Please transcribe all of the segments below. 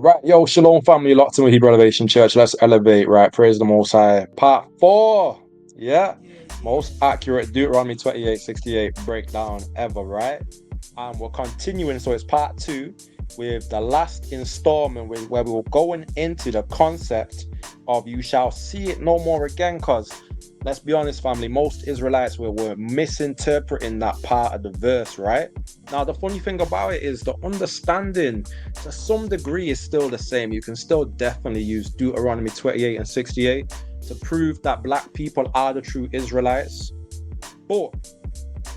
Right, yo, shalom family, locked in with Hebrew Elevation Church. Let's elevate, right? Praise the Most High. Part 4, yeah, most accurate Deuteronomy 28:68 breakdown ever, right? And we're continuing, so it's part 2 with the last installment where we were going into the concept of you shall see it no more again, because let's be honest, family, most Israelites were misinterpreting that part of the verse, right? Now, the funny thing about it is the understanding to some degree is still the same. You can still definitely use Deuteronomy 28 and 68 to prove that black people are the true Israelites. But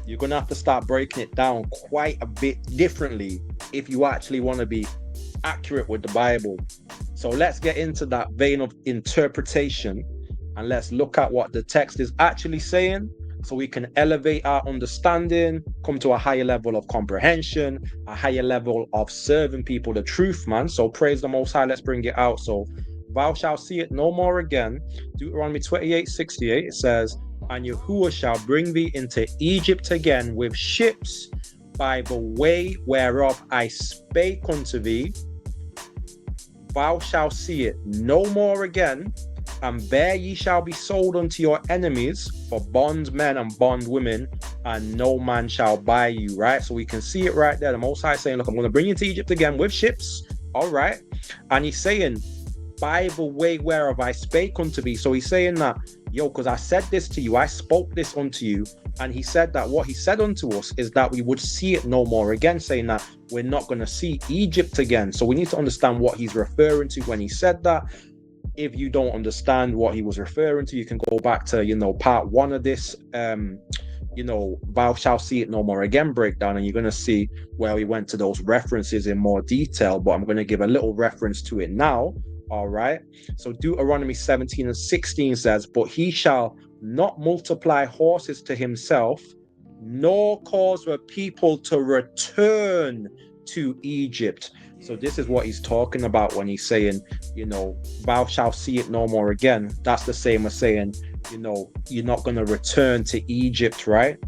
you're going to have to start breaking it down quite a bit differently if you actually want to be accurate with the Bible. So let's get into that vein of interpretation and let's look at what the text is actually saying so we can elevate our understanding, come to a higher level of comprehension, a higher level of serving people the truth, man. So praise the Most High. Let's bring it out. So thou shalt see it no more again. Deuteronomy 28:68, it says, and Yahuwah shall bring thee into Egypt again with ships by the way whereof I spake unto thee. Thou shalt see it no more again, and there ye shall be sold unto your enemies for bondmen and bondwomen, and no man shall buy you, right? So we can see it right there. The Most High saying, look, I'm going to bring you to Egypt again with ships, all right? And he's saying, by the way whereof I spake unto thee. So he's saying that, yo, because I said this to you, I spoke this unto you. And he said that what he said unto us is that we would see it no more again, saying that we're not going to see Egypt again. So we need to understand what he's referring to when he said that. If you don't understand what he was referring to, you can go back to, part 1 of this, thou shalt see it no more again breakdown, and you're going to see where we went to those references in more detail. But I'm going to give a little reference to it now. All right. So Deuteronomy 17 and 16 says, but he shall not multiply horses to himself, nor cause the people to return to Egypt. So this is what he's talking about when he's saying, thou shalt see it no more again. That's the same as saying, you're not going to return to Egypt, right?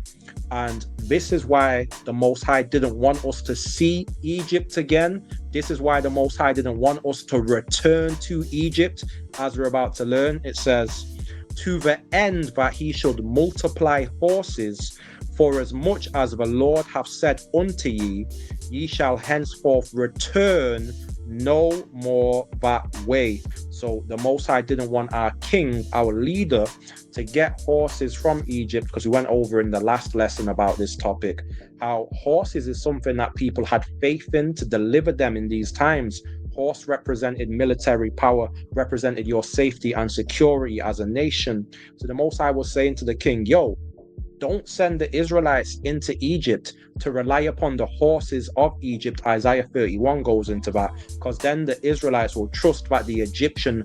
And this is why the Most High didn't want us to see Egypt again. This is why the Most High didn't want us to return to Egypt, as we're about to learn. It says, to the end that he should multiply horses, for as much as the Lord hath said unto ye, ye shall henceforth return no more that way. So the Most High didn't want our king, our leader, to get horses from Egypt, because we went over in the last lesson about this topic, how horses is something that people had faith in to deliver them in these times. Horse represented military power, represented your safety and security as a nation. So the Most High was saying to the king, yo, don't send the Israelites into Egypt to rely upon the horses of Egypt. Isaiah 31 goes into that, because then the Israelites will trust that the Egyptian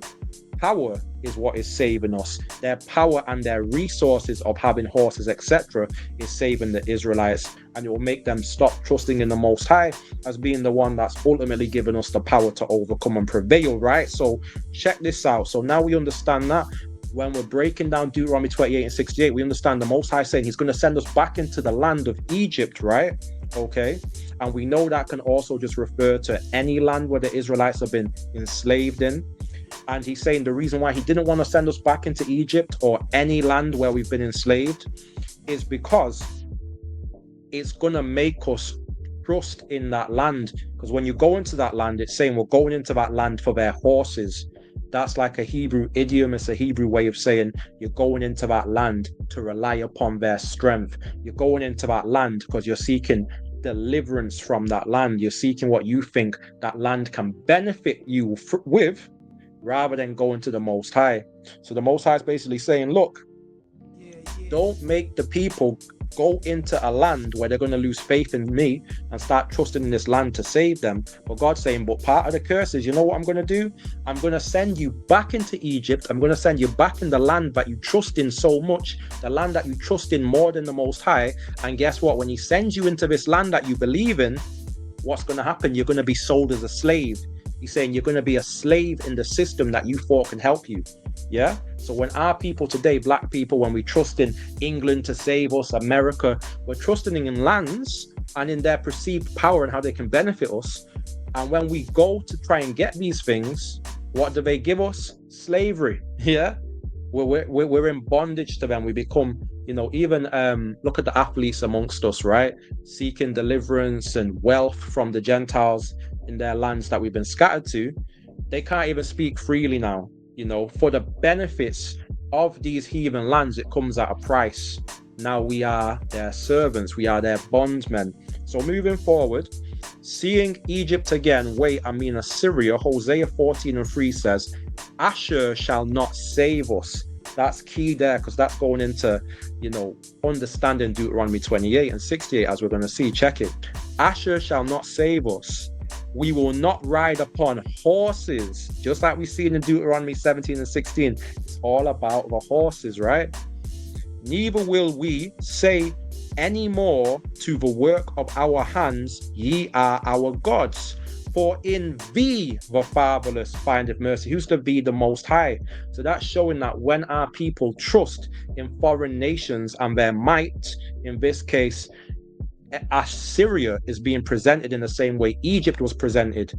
power is what is saving us. Their power and their resources of having horses, etc., is saving the Israelites, and it will make them stop trusting in the Most High as being the one that's ultimately given us the power to overcome and prevail, right? So check this out. So now we understand that when we're breaking down Deuteronomy 28 and 68, we understand the Most High saying he's going to send us back into the land of Egypt, right? Okay. And we know that can also just refer to any land where the Israelites have been enslaved in. And he's saying the reason why he didn't want to send us back into Egypt or any land where we've been enslaved is because it's going to make us trust in that land. Because when you go into that land, it's saying we're going into that land for their horses. That's like a Hebrew idiom. It's a Hebrew way of saying you're going into that land to rely upon their strength. You're going into that land because you're seeking deliverance from that land. You're seeking what you think that land can benefit you with, rather than going to the Most High. So the Most High is basically saying, look, don't make the people go into a land where they're going to lose faith in me and start trusting in this land to save them. But God's saying, but part of the curse is, you know what I'm going to do? I'm going to send you back into Egypt. I'm going to send you back in the land that you trust in so much, the land that you trust in more than the Most High. And guess what? When he sends you into this land that you believe in, what's going to happen? You're going to be sold as a slave. He's saying you're going to be a slave in the system that you thought can help you. Yeah. So when our people today, black people, when we trust in England to save us, America, we're trusting in lands and in their perceived power and how they can benefit us. And when we go to try and get these things, what do they give us? Slavery. Yeah. We're in bondage to them. We become, even look at the athletes amongst us, right? Seeking deliverance and wealth from the Gentiles in their lands that we've been scattered to. They can't even speak freely now. For the benefits of these heathen lands, it comes at a price. Now we are their servants, we are their bondmen. So moving forward, seeing Egypt again, Assyria, Hosea 14:3 says, Asher shall not save us. That's key there, because that's going into, understanding Deuteronomy 28:68, as we're going to see. Check it. Asher shall not save us. We will not ride upon horses, just like we see in Deuteronomy 17:16. It's all about the horses, right? Neither will we say any more to the work of our hands, ye are our gods. For in thee the fatherless findeth mercy. Who's the thee? The Most High. So that's showing that when our people trust in foreign nations and their might, in this case, Assyria is being presented in the same way Egypt was presented.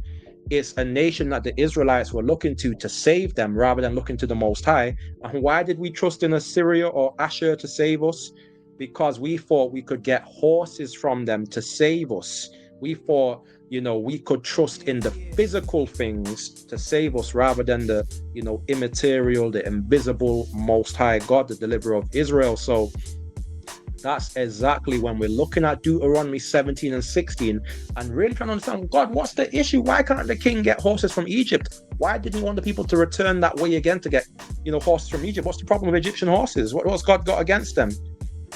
It's a nation that the Israelites were looking to save them rather than looking to the Most High. And why did we trust in Assyria or Asher to save us? Because we thought we could get horses from them to save us. We thought, we could trust in the physical things to save us rather than the, immaterial, the invisible Most High God, the deliverer of Israel. So that's exactly when we're looking at Deuteronomy 17:16 and really trying to understand, God, what's the issue? Why can't the king get horses from Egypt? Why didn't he want the people to return that way again to get, horses from Egypt? What's the problem with Egyptian horses? What's God got against them?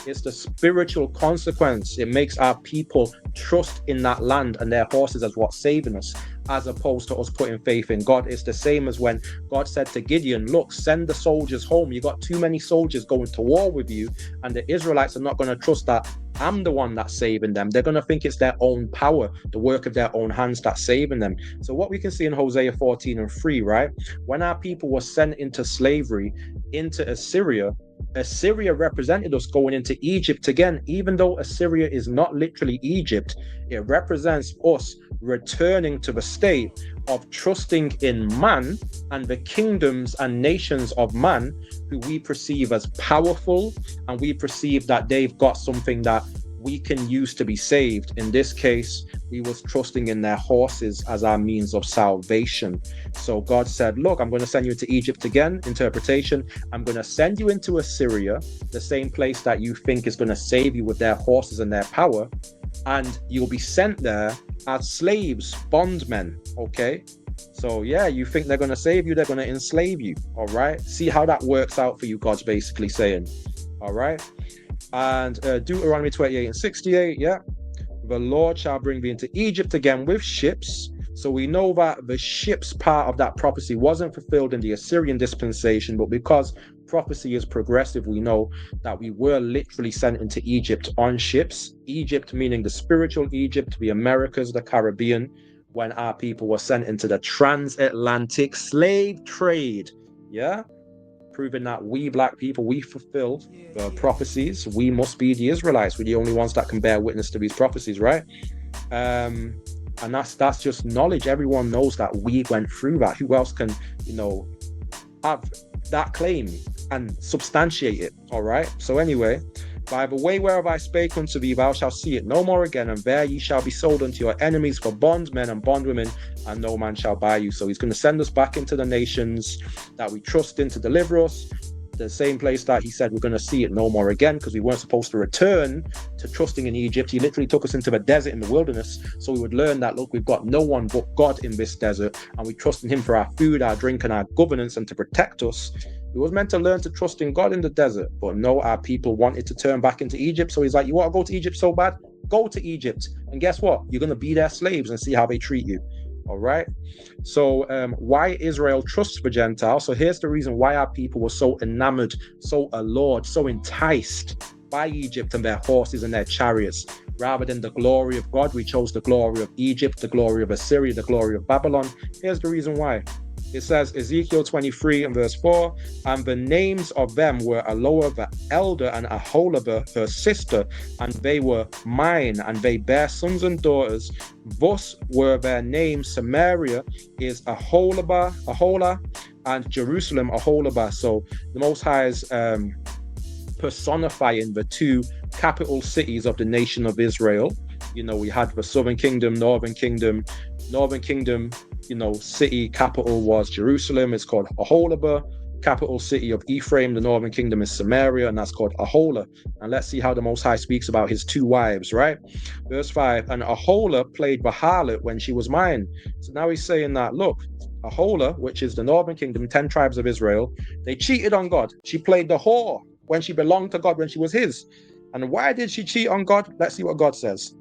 It's the spiritual consequence. It makes our people trust in that land and their horses as what's saving us, as opposed to us putting faith in God. It's the same as when God said to Gideon, look, send the soldiers home. You got too many soldiers going to war with you, and the Israelites are not going to trust that I'm the one that's saving them. They're going to think it's their own power, the work of their own hands that's saving them. So what we can see in Hosea 14:3, right? When our people were sent into slavery, into Assyria, Assyria represented us going into Egypt again. Even though Assyria is not literally Egypt, it represents us returning to the state of trusting in man and the kingdoms and nations of man, who we perceive as powerful, and we perceive that they've got something that we can use to be saved. In this case, we was trusting in their horses as our means of salvation. So God said, look, I'm going to send you into Egypt again. Interpretation, I'm going to send you into Assyria, the same place that you think is going to save you with their horses and their power. And you'll be sent there as slaves, bondmen. Okay. So yeah, you think they're going to save you, they're going to enslave you. All right. See how that works out for you, God's basically saying. All right. And Deuteronomy 28:68, yeah. The Lord shall bring thee into Egypt again with ships. So we know that the ships part of that prophecy wasn't fulfilled in the Assyrian dispensation, but because prophecy is progressive, we know that we were literally sent into Egypt on ships. Egypt meaning the spiritual Egypt, the Americas, the Caribbean, when our people were sent into the transatlantic slave trade. Yeah. Proving that we black people, we fulfill the prophecies. We must be the Israelites. We're the only ones that can bear witness to these prophecies, right? And that's just knowledge. Everyone knows that we went through that. Who else can, have that claim and substantiate it? All right. So anyway, by the way whereof I spake unto thee, thou shalt see it no more again, and there ye shall be sold unto your enemies for bondmen and bondwomen, and no man shall buy you. So he's going to send us back into the nations that we trust in to deliver us. The same place that he said we're going to see it no more again, because we weren't supposed to return to trusting in Egypt. He literally took us into the desert, in the wilderness, so we would learn that, look, we've got no one but God in this desert, and we trust in him for our food, our drink, and our governance, and to protect us. We was meant to learn to trust in God in the desert, but no, our people wanted to turn back into Egypt. So he's like, you want to go to Egypt so bad? Go to Egypt. And guess what? You're going to be their slaves and see how they treat you. All right. So why Israel trusts the Gentiles. So here's the reason why our people were so enamored, so allured, so enticed by Egypt and their horses and their chariots. Rather than the glory of God, we chose the glory of Egypt, the glory of Assyria, the glory of Babylon. Here's the reason why. It says Ezekiel 23 and verse 4, and the names of them were Aloha the elder and Aholibah her sister, and they were mine, and they bare sons and daughters. Thus were their names. Samaria is Ahola, and Jerusalem Aholibah. So the Most High is personifying the two capital cities of the nation of Israel. We had the southern kingdom, northern kingdom. Northern kingdom, city capital was Jerusalem. It's called Aholibah. Capital city of Ephraim, the northern kingdom, is Samaria, and that's called Ahola. And let's see how the Most High speaks about his two wives, right? Verse 5, and Ahola played the harlot when she was mine. So now he's saying that, look, Ahola, which is the northern kingdom, 10 tribes of Israel, they cheated on God. She played the whore when she belonged to God, when she was his. And why did she cheat on God? Let's see what God says.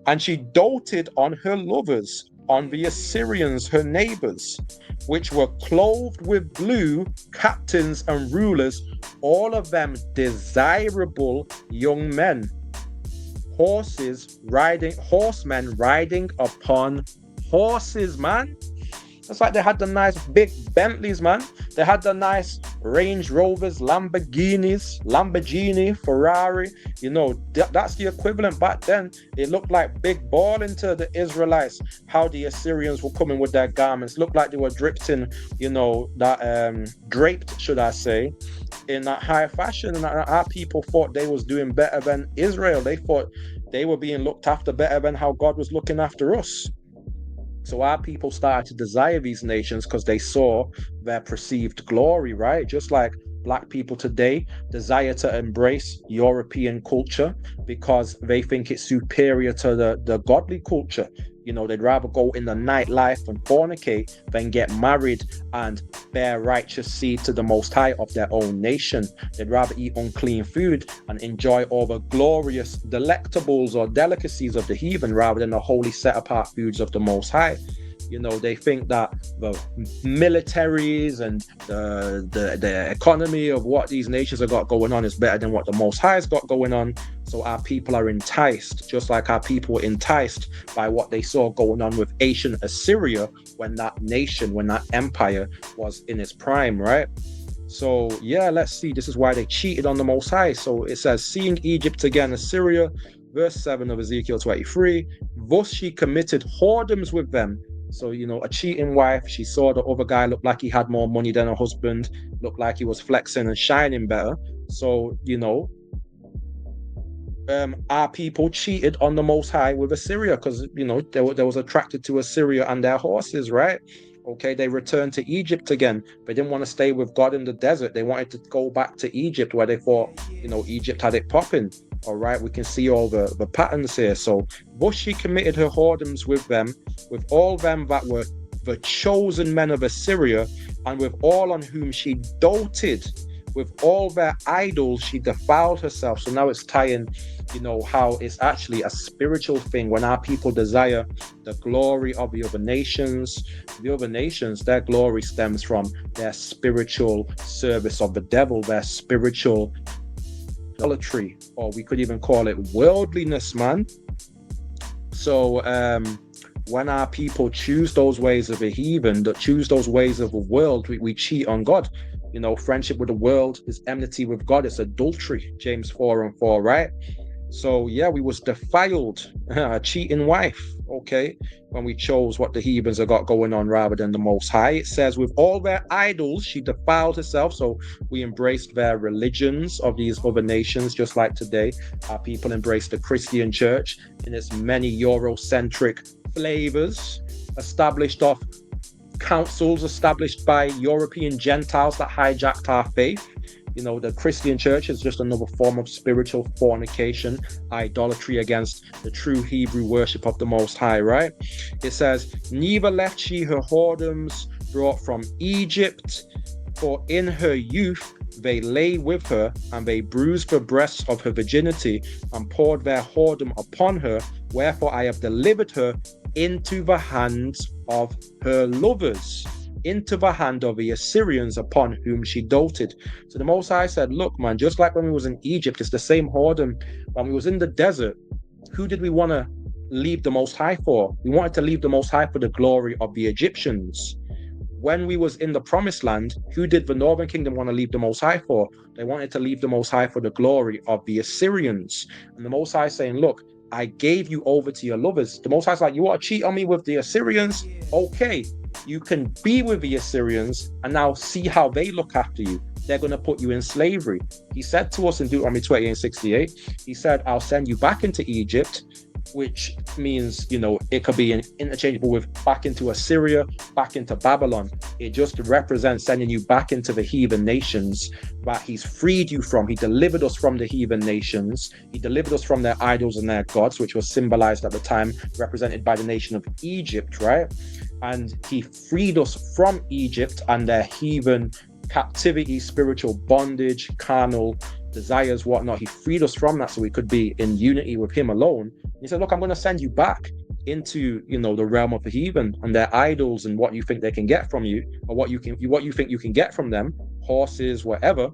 And she doted on her lovers, on the Assyrians, her neighbors, which were clothed with blue, captains and rulers, all of them desirable young men, horsemen riding upon horses, man. It's like they had the nice big Bentleys, man. They had the nice Range Rovers, Lamborghini, Ferrari. That's the equivalent back then. It looked like big balling to the Israelites, how the Assyrians were coming with their garments. Looked like they were draped, should I say, in that high fashion. And our people thought they was doing better than Israel. They thought they were being looked after better than how God was looking after us. So our people started to desire these nations because they saw their perceived glory, right? Just like Black people today desire to embrace European culture because they think it's superior to the godly culture. They'd rather go in the nightlife and fornicate than get married and bear righteous seed to the Most High of their own nation. They'd rather eat unclean food and enjoy all the glorious delectables or delicacies of the heathen rather than the holy set-apart foods of the Most High. They think that the militaries and the economy of what these nations have got going on is better than what the Most High has got going on. So our people are enticed, just like our people were enticed by what they saw going on with ancient Assyria when that empire was in its prime, right? So yeah, let's see. This is why they cheated on the Most High. So it says, seeing Egypt again, Assyria, verse 7 of Ezekiel 23, thus she committed whoredoms with them. So, a cheating wife, she saw the other guy looked like he had more money than her husband, looked like he was flexing and shining better. So, our people cheated on the Most High with Assyria because, they was attracted to Assyria and their horses, right? Okay, they returned to Egypt again. They didn't want to stay with God in the desert. They wanted to go back to Egypt where they thought, Egypt had it popping. All right, we can see all the patterns here. So, thus she committed her whoredoms with them, with all them that were the chosen men of Assyria, and with all on whom she doted. With all their idols, she defiled herself. So now it's tying, how it's actually a spiritual thing when our people desire the glory of the other nations. The other nations, their glory stems from their spiritual service of the devil, their spiritual idolatry, or we could even call it worldliness, man. So when our people choose those ways of a heathen, that choose those ways of the world, we cheat on God. Friendship with the world is enmity with God. It's adultery, James 4:4, right? So yeah, we was defiled, a cheating wife, okay, when we chose what the heathens have got going on rather than the Most High. It says, with all their idols, she defiled herself. So we embraced their religions of these other nations, just like today. Our people embrace the Christian church in its many Eurocentric flavors, established councils established by European Gentiles that hijacked our faith. The Christian church is just another form of spiritual fornication, idolatry against the true Hebrew worship of the Most High, right? It says, neither left she her whoredoms brought from Egypt, for in her youth they lay with her, and they bruised the breasts of her virginity, and poured their whoredom upon her. Wherefore I have delivered her into the hands of her lovers, into the hand of the Assyrians upon whom she doted. So the Most High said, look, man, just like when we was in Egypt, it's the same whoredom. When we was in the desert, who did we want to leave the Most High for? We wanted to leave the Most High for the glory of the Egyptians. when we was in the promised land, who did the northern kingdom want to leave the Most High for? They wanted to leave the Most High for the glory of the Assyrians. And the Most High saying, look, I gave you over to your lovers. The Most High's like, you want to cheat on me with the Assyrians? Okay, you can be with the Assyrians and now see how they look after you. They're going to put you in slavery. He said to us in Deuteronomy 28:68, he said, I'll send you back into Egypt, which means, it could be interchangeable with back into Assyria, back into Babylon. It just represents sending you back into the heathen nations that he's freed you from. He delivered us from the heathen nations. He delivered us from their idols and their gods, which was symbolized at the time, represented by the nation of Egypt, right? And he freed us from Egypt and their heathen captivity, spiritual bondage, carnal desires, whatnot. He freed us from that so we could be in unity with him alone. He said, look, I'm going to send you back into, the realm of the heathen and their idols and what you think they can get from you, or what you think you can get from them, horses, whatever.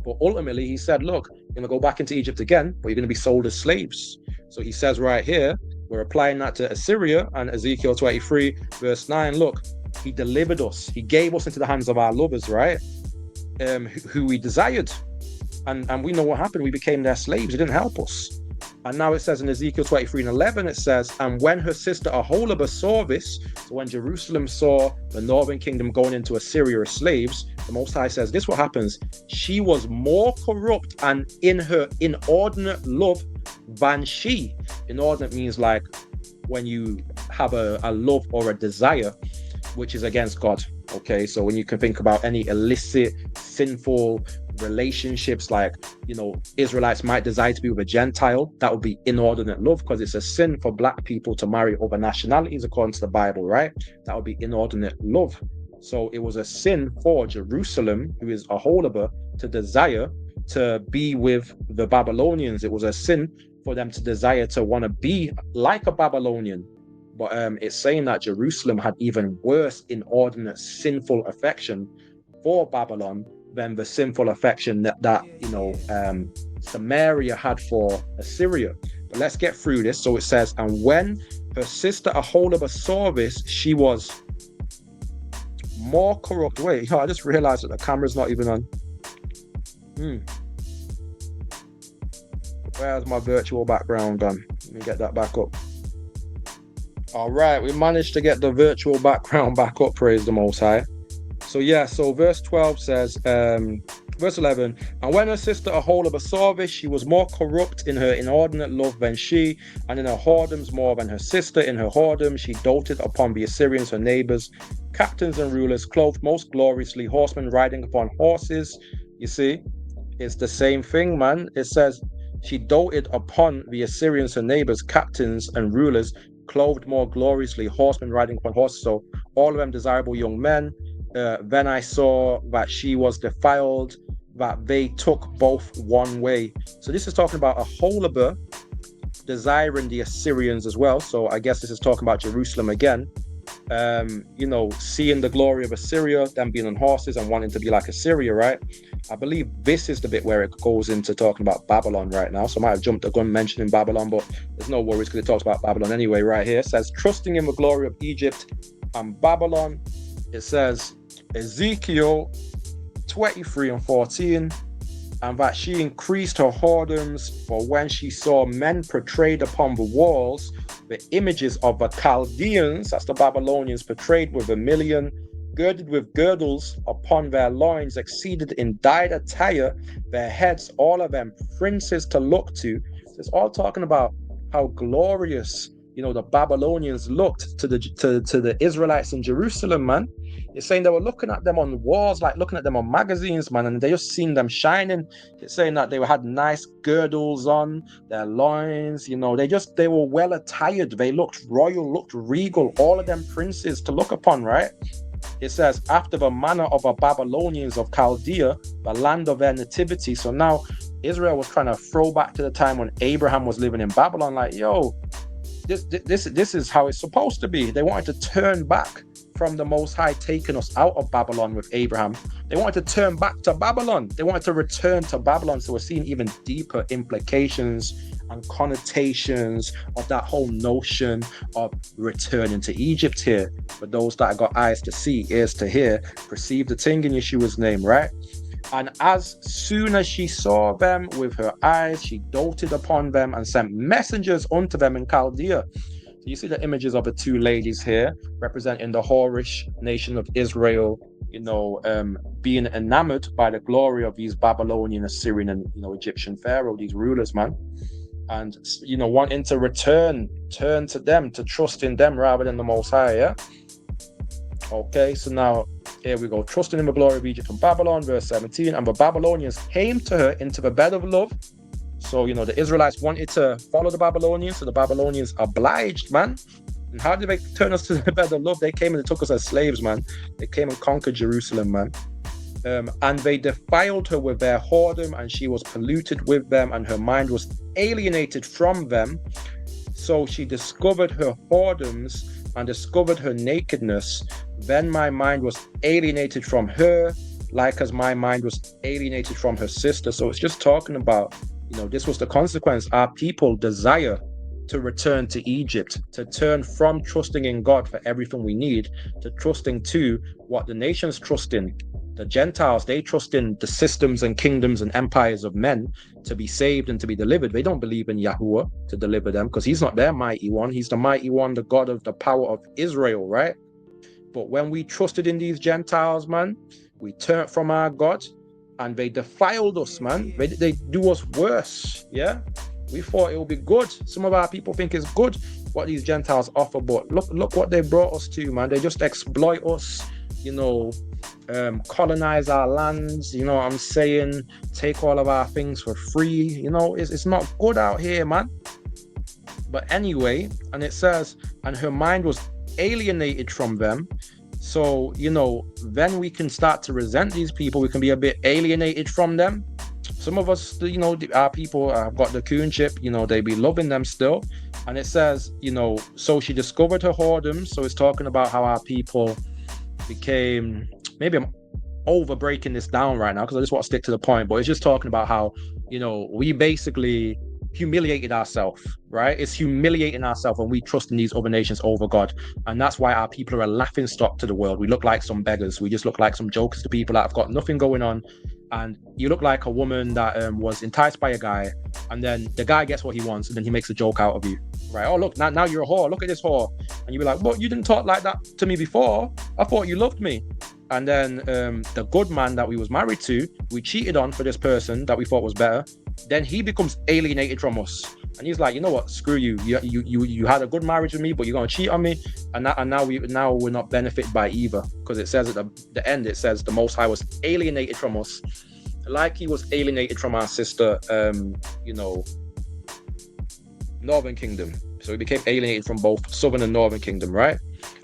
But ultimately, he said, look, you're going to go back into Egypt again, but you're going to be sold as slaves. So he says right here, we're applying that to Assyria, and Ezekiel 23, verse 9, look, he delivered us. He gave us into the hands of our lovers, right? Who we desired. And we know what happened. We became their slaves. It didn't help us. And now it says in Ezekiel 23:11, it says, and when her sister Aholibah saw this, so when Jerusalem saw the northern kingdom going into Assyria as slaves, the Most High says, this is what happens. She was more corrupt and in her inordinate love than she. Inordinate means like when you have a love or a desire which is against God. Okay, so when you can think about any illicit, sinful relationships, like, Israelites might desire to be with a Gentile, that would be inordinate love, because it's a sin for black people to marry other nationalities according to the Bible, right? That would be inordinate love. So it was a sin for Jerusalem, who is Aholibah, to desire to be with the Babylonians. It was a sin for them to desire to want to be like a Babylonian. But it's saying that Jerusalem had even worse inordinate sinful affection for Babylon than the sinful affection that Samaria had for Assyria. But let's get through this. So it says, and when her sister Aholibah saw this, she was more corrupt. Wait, I just realized that the camera's not even on. Where's my virtual background gone? Let me get that back up. All right, we managed to get the virtual background back up, praise the Most High. So verse 12 says, verse 11, and when her sister Aholibah saw this, she was more corrupt in her inordinate love than she, and in her whoredoms more than her sister. In her whoredom she doted upon the Assyrians, her neighbors, captains and rulers, clothed most gloriously, horsemen riding upon horses. You see, it's the same thing, man. It says she doted upon the Assyrians, her neighbors, captains and rulers, clothed more gloriously, horsemen riding upon horses. So all of them desirable young men. Then I saw that she was defiled, that they took both one way. So this is talking about Aholibah desiring the Assyrians as well. So I guess this is talking about Jerusalem again. Seeing the glory of Assyria, them being on horses and wanting to be like Assyria, right? I believe this is the bit where it goes into talking about Babylon right now. So I might have jumped the gun mentioning Babylon, but there's no worries because it talks about Babylon anyway right here. It says, trusting in the glory of Egypt and Babylon. It says, Ezekiel 23:14, and that she increased her whoredoms, for when she saw men portrayed upon the walls, the images of the Chaldeans, that's the Babylonians, portrayed with vermilion, girded with girdles upon their loins, exceeded in dyed attire, their heads, all of them princes to look to. So it's all talking about how glorious, the Babylonians looked to the Israelites in Jerusalem, man. It's saying they were looking at them on the walls, like looking at them on magazines, man, and they just seen them shining. It's saying that they had nice girdles on their loins, they were well attired. They looked royal, looked regal, all of them princes to look upon, right? It says, after the manner of the Babylonians of Chaldea, the land of their nativity. So now Israel was trying to throw back to the time when Abraham was living in Babylon, like, yo, this is how it's supposed to be. They wanted to turn back from the Most High taking us out of Babylon with Abraham, they wanted to turn back to Babylon. They wanted to return to Babylon. So we're seeing even deeper implications and connotations of that whole notion of returning to Egypt here. For those that got eyes to see, ears to hear, perceive the thing in Yeshua's name, right? And as soon as she saw them with her eyes, she doted upon them and sent messengers unto them in Chaldea. So you see the images of the two ladies here representing the whorish nation of Israel, being enamored by the glory of these Babylonian, Assyrian, and Egyptian pharaoh, these rulers, man. And wanting to turn to them, to trust in them rather than the Most High. Yeah. Okay, so now here we go. Trusting in the glory of Egypt and Babylon, verse 17. And the Babylonians came to her into the bed of love. So, the Israelites wanted to follow the Babylonians, so the Babylonians obliged, man. And how did they turn us to the bed of love? They came and they took us as slaves, man. They came and conquered Jerusalem, man. And they defiled her with their whoredom, and she was polluted with them, and her mind was alienated from them. So she discovered her whoredoms and discovered her nakedness. Then my mind was alienated from her, like as my mind was alienated from her sister. So it's just talking about, this was the consequence. Our people desire to return to Egypt, to turn from trusting in God for everything we need, to trusting to what the nations trust in. The Gentiles, they trust in the systems and kingdoms and empires of men to be saved and to be delivered. They don't believe in Yahuwah to deliver them, because he's not their mighty one. He's the mighty one, the God of the power of Israel, right? But when we trusted in these Gentiles, man, we turned from our God and they defiled us, man. They do us worse, yeah? We thought it would be good. Some of our people think it's good what these Gentiles offer, but look what they brought us to, man. They just exploit us, colonize our lands, what I'm saying, take all of our things for free. It's not good out here, man. But anyway, and it says, and her mind was alienated from them. So, then we can start to resent these people. We can be a bit alienated from them. Some of us, our people have got the coonship, they be loving them still. And it says, so she discovered her whoredom. So it's talking about how our people became, maybe I'm over breaking this down right now because I just want to stick to the point, but it's just talking about how, we basically humiliated ourselves, right? It's humiliating ourselves when we trust in these other nations over God. And that's why our people are a laughing stock to the world. We look like some beggars. We just look like some jokers to people that have got nothing going on. And you look like a woman that was enticed by a guy, and then the guy gets what he wants, and then he makes a joke out of you, right? Oh, look, now you're a whore. Look at this whore. And you be like, well, you didn't talk like that to me before. I thought you loved me. And then the good man that we was married to, we cheated on for this person that we thought was better. Then he becomes alienated from us, and he's like, you know what? Screw you. You had a good marriage with me, but you're gonna cheat on me, and now we're not benefited by either, because it says at the end, it says the Most High was alienated from us, like he was alienated from our sister, Northern Kingdom. So he became alienated from both Southern and Northern Kingdom, right?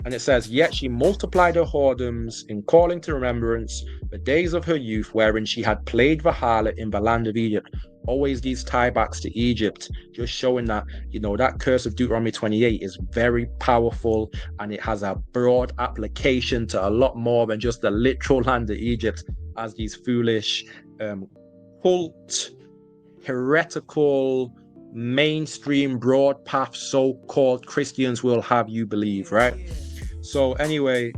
And it says, yet she multiplied her whoredoms in calling to remembrance the days of her youth, wherein she had played the harlot in the land of Egypt. Always these tiebacks to Egypt, just showing that, that curse of Deuteronomy 28 is very powerful, and it has a broad application to a lot more than just the literal land of Egypt, as these foolish, cult, heretical, mainstream, broad path, so-called Christians will have you believe, right? So anyway,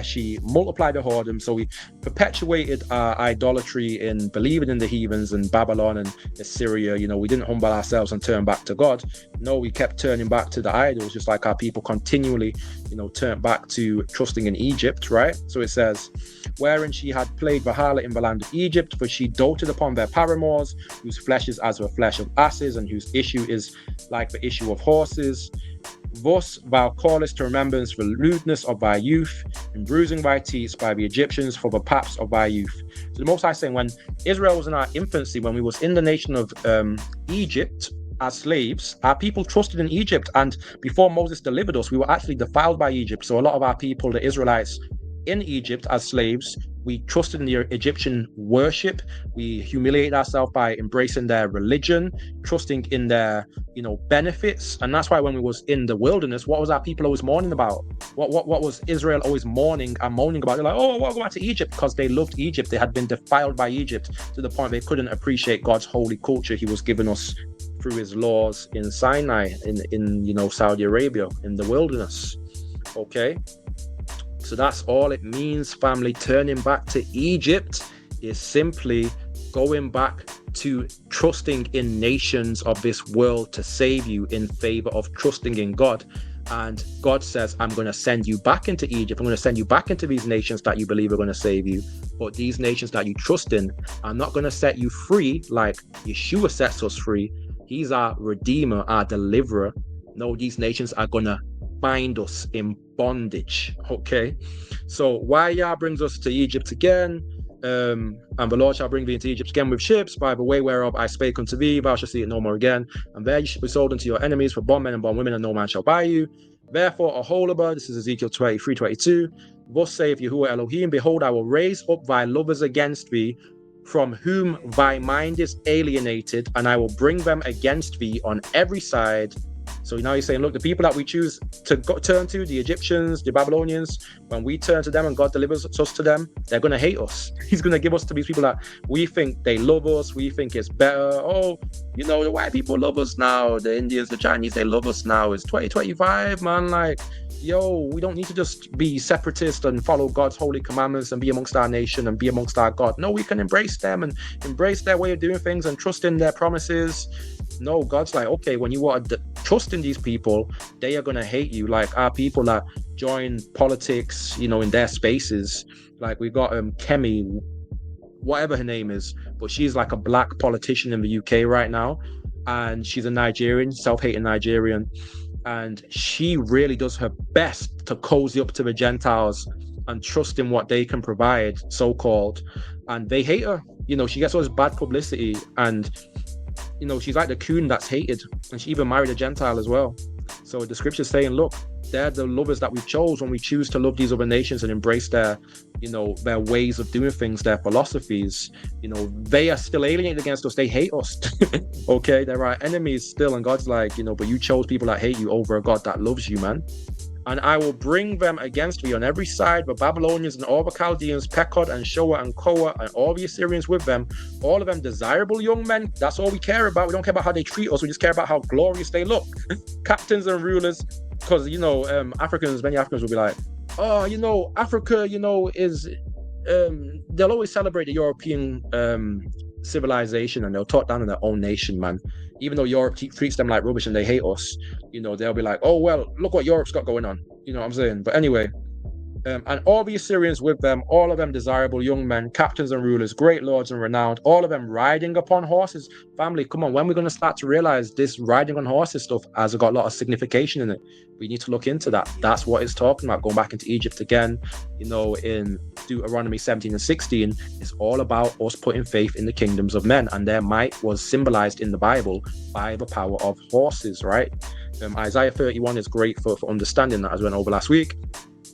she multiplied the whoredom. So we perpetuated our idolatry in believing in the heathens and Babylon and Assyria. We didn't humble ourselves and turn back to God. No, we kept turning back to the idols, just like our people continually, turned back to trusting in Egypt, right? So it says, wherein she had played the harlot in the land of Egypt, for she doted upon their paramours, whose flesh is as the flesh of asses, and whose issue is like the issue of horses. Thus thou callest to remembrance the lewdness of thy youth, and bruising thy teeth by the Egyptians for the paps of thy youth. So the Most High saying, when Israel was in our infancy, when we was in the nation of Egypt as slaves, our people trusted in Egypt, and before Moses delivered us, we were actually defiled by Egypt. So a lot of our people, the Israelites in Egypt as slaves, we trusted in the Egyptian worship. We humiliated ourselves by embracing their religion, trusting in their, benefits. And that's why when we was in the wilderness, what was our people always mourning about? What was Israel always mourning and moaning about? They're like, oh, we'll go back to Egypt, because they loved Egypt. They had been defiled by Egypt to the point they couldn't appreciate God's holy culture he was giving us through his laws in Sinai, in Saudi Arabia, in the wilderness. Okay. So that's all it means, family. Turning back to Egypt is simply going back to trusting in nations of this world to save you in favor of trusting in God. And God says, I'm going to send you back into Egypt. I'm going to send you back into these nations that you believe are going to save you. But these nations that you trust in are not going to set you free like Yeshua sets us free. He's our Redeemer, our Deliverer. No, these nations are going to bind us in bondage. Okay, so why Yah brings us to Egypt again, and the Lord shall bring thee into Egypt again with ships, by the way whereof I spake unto thee, thou shalt see it no more again, and there you shall be sold unto your enemies for bondmen and bondwomen, and no man shall buy you. Therefore Aholiba, this is Ezekiel 23:22, thus saith Yahuwah Elohim, behold, I will raise up thy lovers against thee, from whom thy mind is alienated, and I will bring them against thee on every side. So now he's saying, look, the people that we choose to turn to, the Egyptians, the Babylonians, when we turn to them and God delivers us to them, they're going to hate us. He's going to give us to these people that we think they love us. We think it's better. Oh, the white people love us now. The Indians, the Chinese, they love us now. It's 2025, man. Like, yo, we don't need to just be separatist and follow God's holy commandments and be amongst our nation and be amongst our God. No, we can embrace them and embrace their way of doing things and trust in their promises. No, God's like, okay, when you want to trust in these people, they are going to hate you. Like our people that join politics, in their spaces. Like we got Kemi, whatever her name is, but she's like a black politician in the UK right now. And she's a Nigerian, self-hating Nigerian. And she really does her best to cozy up to the Gentiles and trust in what they can provide, so-called. And they hate her. She gets all this bad publicity, and she's like the coon that's hated, and she even married a Gentile as well. So the scripture's saying, look, they're the lovers that we chose when we choose to love these other nations and embrace their, their ways of doing things, their philosophies. They are still alienated against us. They hate us. Okay, they're our enemies still. And God's like, but you chose people that hate you over a God that loves you, man. And I will bring them against thee on every side, the Babylonians and all the Chaldeans, Pekod and Shoa and Koa, and all the Assyrians with them, all of them desirable young men. That's all we care about. We don't care about how they treat us. We just care about how glorious they look. Captains and rulers, because, Africans, many Africans will be like, oh, Africa, is, they'll always celebrate the European civilization, and they'll talk down on their own nation, man. Even though Europe treats them like rubbish and they hate us, they'll be like, oh, well, look what Europe's got going on. You know what I'm saying? But anyway, and all the Assyrians with them, all of them desirable young men, captains and rulers, great lords and renowned, all of them riding upon horses. Family, come on, when we're going to start to realize this riding on horses stuff has got a lot of signification in it? We need to look into that. That's what it's talking about. Going back into Egypt again, in Deuteronomy 17 and 16, it's all about us putting faith in the kingdoms of men, and their might was symbolized in the Bible by the power of horses, right? Isaiah 31 is great for understanding that, as we went over last week.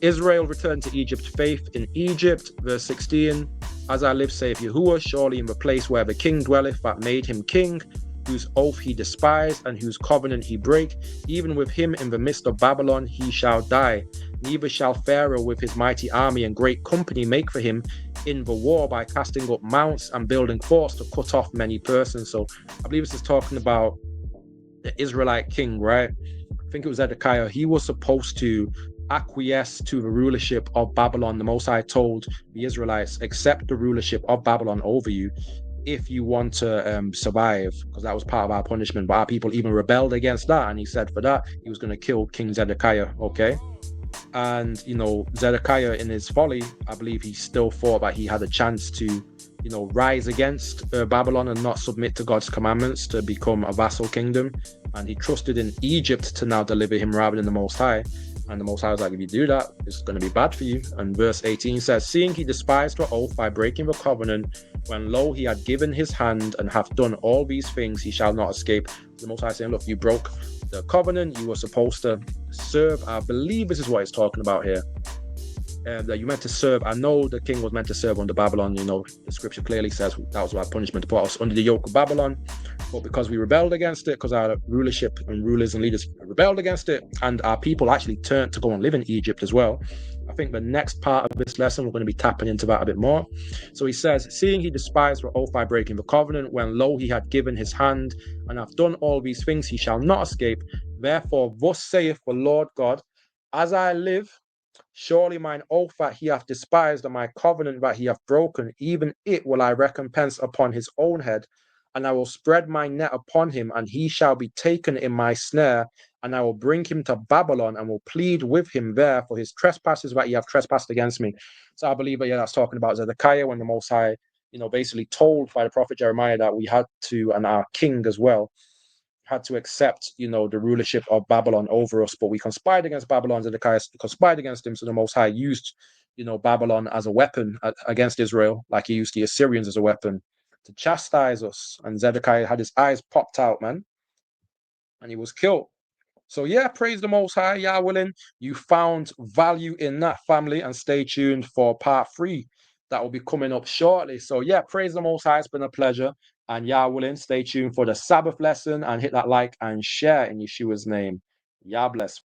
Israel returned to Egypt, faith in Egypt. Verse 16, as I live, saith Yahuwah, surely in the place where the king dwelleth that made him king, whose oath he despised and whose covenant he brake, even with him in the midst of Babylon he shall die. Neither shall Pharaoh with his mighty army and great company make for him in the war by casting up mounts and building forts to cut off many persons. So I believe this is talking about the Israelite king, right? I think it was Zedekiah. He was supposed to acquiesce to the rulership of Babylon. The Most High told the Israelites, accept the rulership of Babylon over you if you want to survive, because that was part of our punishment. But our people even rebelled against that, and he said for that he was going to kill King Zedekiah. Okay, and Zedekiah, in his folly, I believe he still thought that he had a chance to rise against Babylon and not submit to God's commandments to become a vassal kingdom, and he trusted in Egypt to now deliver him rather than the Most High. And the Most High was like, if you do that, it's going to be bad for you. And verse 18 says, seeing he despised the oath by breaking the covenant, when lo, he had given his hand and hath done all these things, he shall not escape. The Most High saying, look, you broke the covenant, you were supposed to serve. I believe this is what it's talking about here. that you meant to serve. I know the king was meant to serve under Babylon. You know, the scripture clearly says that was our punishment to put us under the yoke of Babylon. But because we rebelled against it, because our rulership and rulers and leaders rebelled against it, and our people actually turned to go and live in Egypt as well. I think the next part of this lesson, we're going to be tapping into that a bit more. So he says, seeing he despised the oath by breaking the covenant, when lo, he had given his hand, and hath done all these things, he shall not escape. Therefore, thus saith the Lord God, as I live, surely mine oath that he hath despised, and my covenant that he hath broken, even it will I recompense upon his own head. And I will spread my net upon him, and he shall be taken in my snare. And I will bring him to Babylon, and will plead with him there for his trespasses that he hath trespassed against me. So I believe that, yeah, that's talking about Zedekiah, when the Most High, basically told by the prophet Jeremiah that we had to, and our king as well, had to accept, the rulership of Babylon over us. But we conspired against Babylon. Zedekiah conspired against him. So the Most High used, Babylon as a weapon against Israel, like he used the Assyrians as a weapon to chastise us. And Zedekiah had his eyes popped out, man, and he was killed. So yeah, praise the Most High, Yah willing. You found value in that, family, and stay tuned for part 3 that will be coming up shortly. So yeah, praise the Most High. It's been a pleasure. And Yah willing, stay tuned for the Sabbath lesson, and hit that like and share in Yeshua's name. Yah bless.